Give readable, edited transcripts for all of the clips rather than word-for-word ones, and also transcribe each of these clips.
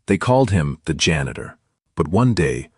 They called him the janitor. But one day,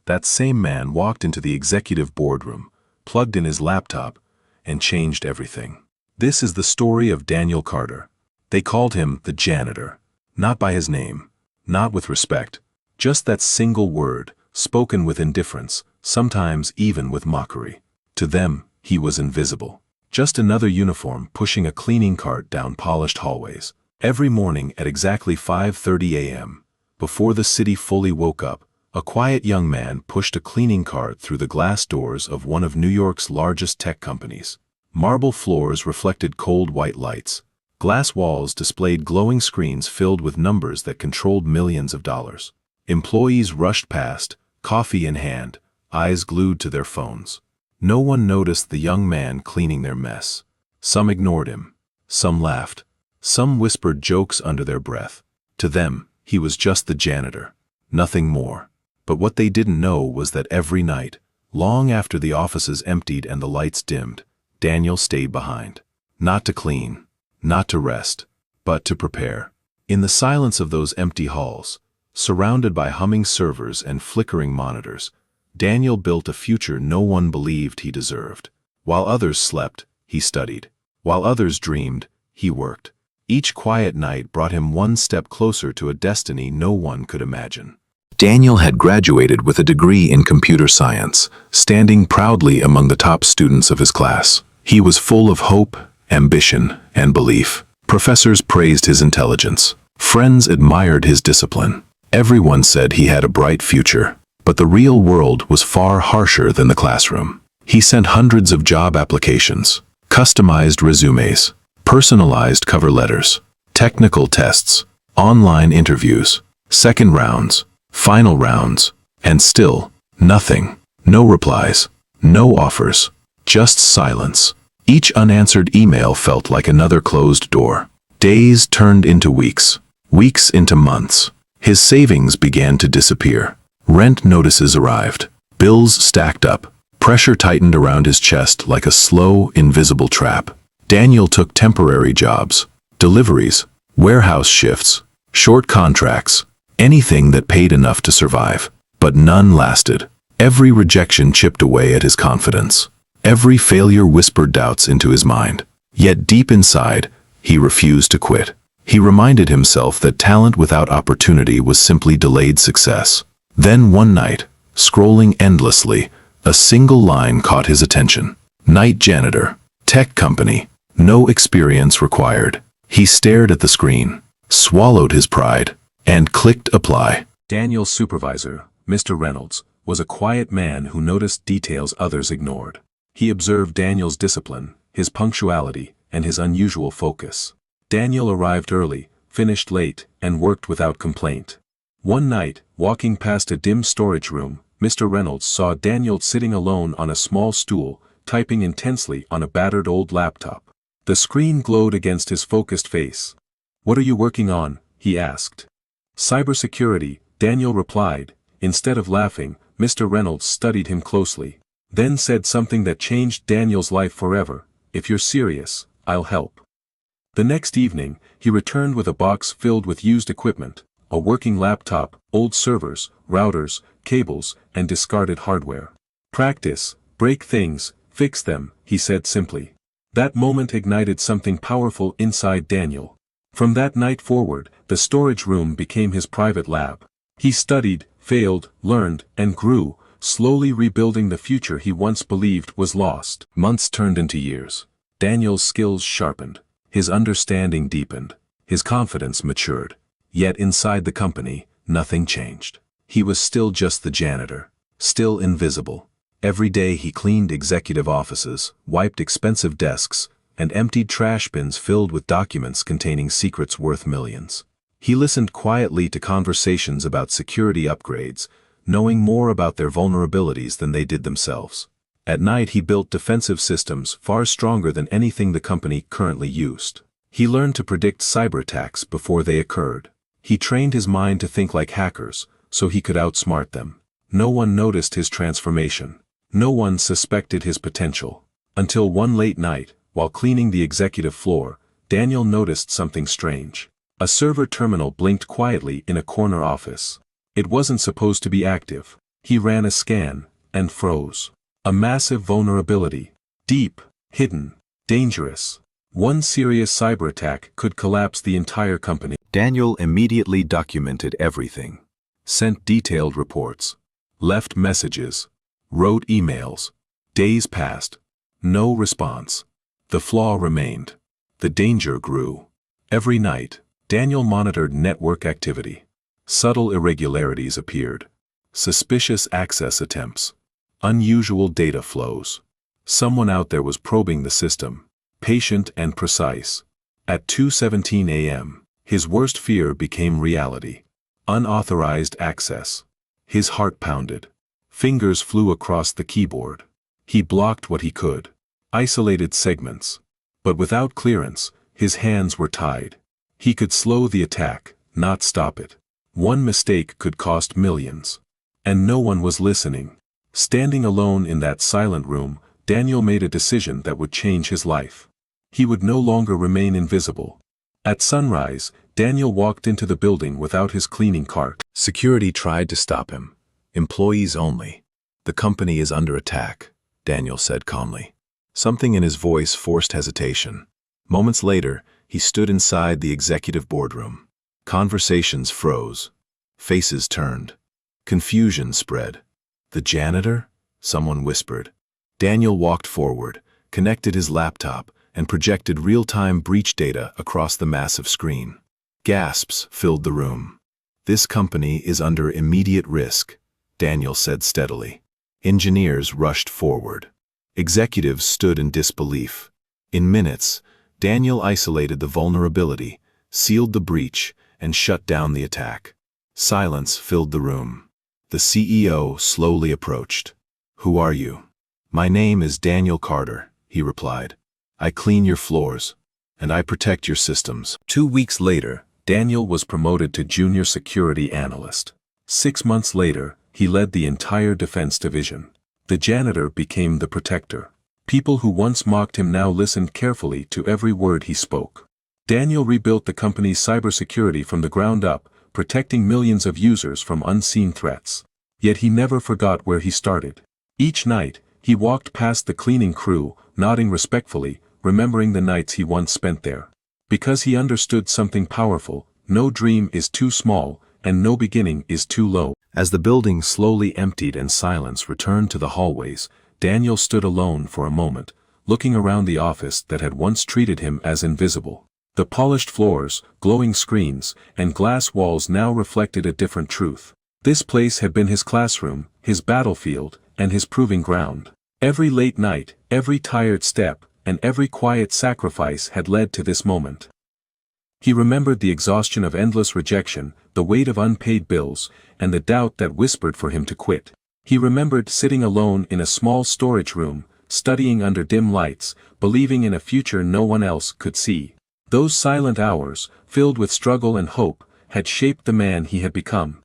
that same man walked into the executive boardroom, plugged in his laptop, and changed everything. This is the story of Daniel Carter. They called him the janitor, not by his name, not with respect, just that single word, spoken with indifference, sometimes even with mockery. To them, he was invisible. Just another uniform pushing a cleaning cart down polished hallways. Every morning at exactly 5:30 a.m., before the city fully woke up, a quiet young man pushed a cleaning cart through the glass doors of one of New York's largest tech companies. Marble floors reflected cold white lights. Glass walls displayed glowing screens filled with numbers that controlled millions of dollars. Employees rushed past, coffee in hand, eyes glued to their phones. No one noticed the young man cleaning their mess. Some ignored him. Some laughed. Some whispered jokes under their breath. To them, he was just the janitor. Nothing more. But what they didn't know was that every night, long after the offices emptied and the lights dimmed, Daniel stayed behind. Not to clean, not to rest, but to prepare. In the silence of those empty halls, surrounded by humming servers and flickering monitors, Daniel built a future no one believed he deserved. While others slept, he studied. While others dreamed, he worked. Each quiet night brought him one step closer to a destiny no one could imagine. Daniel had graduated with a degree in computer science, standing proudly among the top students of his class. He was full of hope, ambition, and belief. Professors praised his intelligence. Friends admired his discipline. Everyone said he had a bright future. But the real world was far harsher than the classroom. He sent hundreds of job applications, customized resumes, personalized cover letters, technical tests, online interviews, second rounds, final rounds, and still, nothing. No replies, no offers, just silence. Each unanswered email felt like another closed door. Days turned into weeks, weeks into months. His savings began to disappear. Rent notices arrived. Bills stacked up. Pressure tightened around his chest like a slow, invisible trap. Daniel took temporary jobs, deliveries, warehouse shifts, short contracts, anything that paid enough to survive. But none lasted. Every rejection chipped away at his confidence. Every failure whispered doubts into his mind. Yet deep inside, he refused to quit. He reminded himself that talent without opportunity was simply delayed success. Then one night, scrolling endlessly, a single line caught his attention. Night janitor, tech company, no experience required. He stared at the screen, swallowed his pride, and clicked apply. Daniel's supervisor, Mr. Reynolds, was a quiet man who noticed details others ignored. He observed Daniel's discipline, his punctuality, and his unusual focus. Daniel arrived early, finished late, and worked without complaint. One night, walking past a dim storage room, Mr. Reynolds saw Daniel sitting alone on a small stool, typing intensely on a battered old laptop. The screen glowed against his focused face. "What are you working on?" he asked. "Cybersecurity," Daniel replied. Instead of laughing, Mr. Reynolds studied him closely, then said something that changed Daniel's life forever. "If you're serious, I'll help." The next evening, he returned with a box filled with used equipment, a working laptop, old servers, routers, cables, and discarded hardware. "Practice, break things, fix them," he said simply. That moment ignited something powerful inside Daniel. From that night forward, the storage room became his private lab. He studied, failed, learned, and grew, slowly rebuilding the future he once believed was lost. Months turned into years. Daniel's skills sharpened. His understanding deepened. His confidence matured. Yet inside the company, nothing changed. He was still just the janitor, still invisible. Every day he cleaned executive offices, wiped expensive desks, and emptied trash bins filled with documents containing secrets worth millions. He listened quietly to conversations about security upgrades, knowing more about their vulnerabilities than they did themselves. At night he built defensive systems far stronger than anything the company currently used. He learned to predict cyber attacks before they occurred. He trained his mind to think like hackers, so he could outsmart them. No one noticed his transformation. No one suspected his potential. Until one late night, while cleaning the executive floor, Daniel noticed something strange. A server terminal blinked quietly in a corner office. It wasn't supposed to be active. He ran a scan, and froze. A massive vulnerability. Deep, hidden, dangerous. One serious cyber attack could collapse the entire company. Daniel immediately documented everything. Sent detailed reports. Left messages. Wrote emails. Days passed. No response. The flaw remained. The danger grew. Every night, Daniel monitored network activity. Subtle irregularities appeared. Suspicious access attempts. Unusual data flows. Someone out there was probing the system, patient and precise. At 2:17 a.m., his worst fear became reality. Unauthorized access. His heart pounded. Fingers flew across the keyboard. He blocked what he could. Isolated segments. But without clearance, his hands were tied. He could slow the attack, not stop it. One mistake could cost millions. And no one was listening. Standing alone in that silent room, Daniel made a decision that would change his life. He would no longer remain invisible. At sunrise, Daniel walked into the building without his cleaning cart. Security tried to stop him. Employees only. The company is under attack, Daniel said calmly. Something in his voice forced hesitation. Moments later, he stood inside the executive boardroom. Conversations froze. Faces turned. Confusion spread. The janitor? Someone whispered. Daniel walked forward, connected his laptop, and projected real-time breach data across the massive screen. Gasps filled the room. This company is under immediate risk, Daniel said steadily. Engineers rushed forward. Executives stood in disbelief. In minutes, Daniel isolated the vulnerability, sealed the breach, and shut down the attack. Silence filled the room. The CEO slowly approached. "Who are you?" "My name is Daniel Carter," he replied. "I clean your floors, and I protect your systems." 2 weeks later, Daniel was promoted to junior security analyst. 6 months later, he led the entire defense division. The janitor became the protector. People who once mocked him now listened carefully to every word he spoke. Daniel rebuilt the company's cybersecurity from the ground up, protecting millions of users from unseen threats. Yet he never forgot where he started. Each night, he walked past the cleaning crew, nodding respectfully, remembering the nights he once spent there. Because he understood something powerful: no dream is too small, and no beginning is too low. As the building slowly emptied and silence returned to the hallways, Daniel stood alone for a moment, looking around the office that had once treated him as invisible. The polished floors, glowing screens, and glass walls now reflected a different truth. This place had been his classroom, his battlefield, and his proving ground. Every late night, every tired step, and every quiet sacrifice had led to this moment. He remembered the exhaustion of endless rejection, the weight of unpaid bills, and the doubt that whispered for him to quit. He remembered sitting alone in a small storage room, studying under dim lights, believing in a future no one else could see. Those silent hours, filled with struggle and hope, had shaped the man he had become.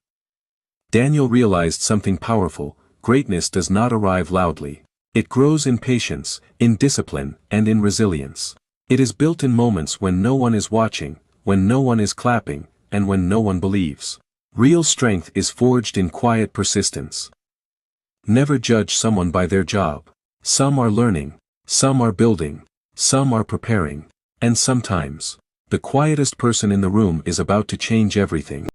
Daniel realized something powerful: greatness does not arrive loudly. It grows in patience, in discipline, and in resilience. It is built in moments when no one is watching, when no one is clapping, and when no one believes. Real strength is forged in quiet persistence. Never judge someone by their job. Some are learning, some are building, some are preparing, and sometimes, the quietest person in the room is about to change everything.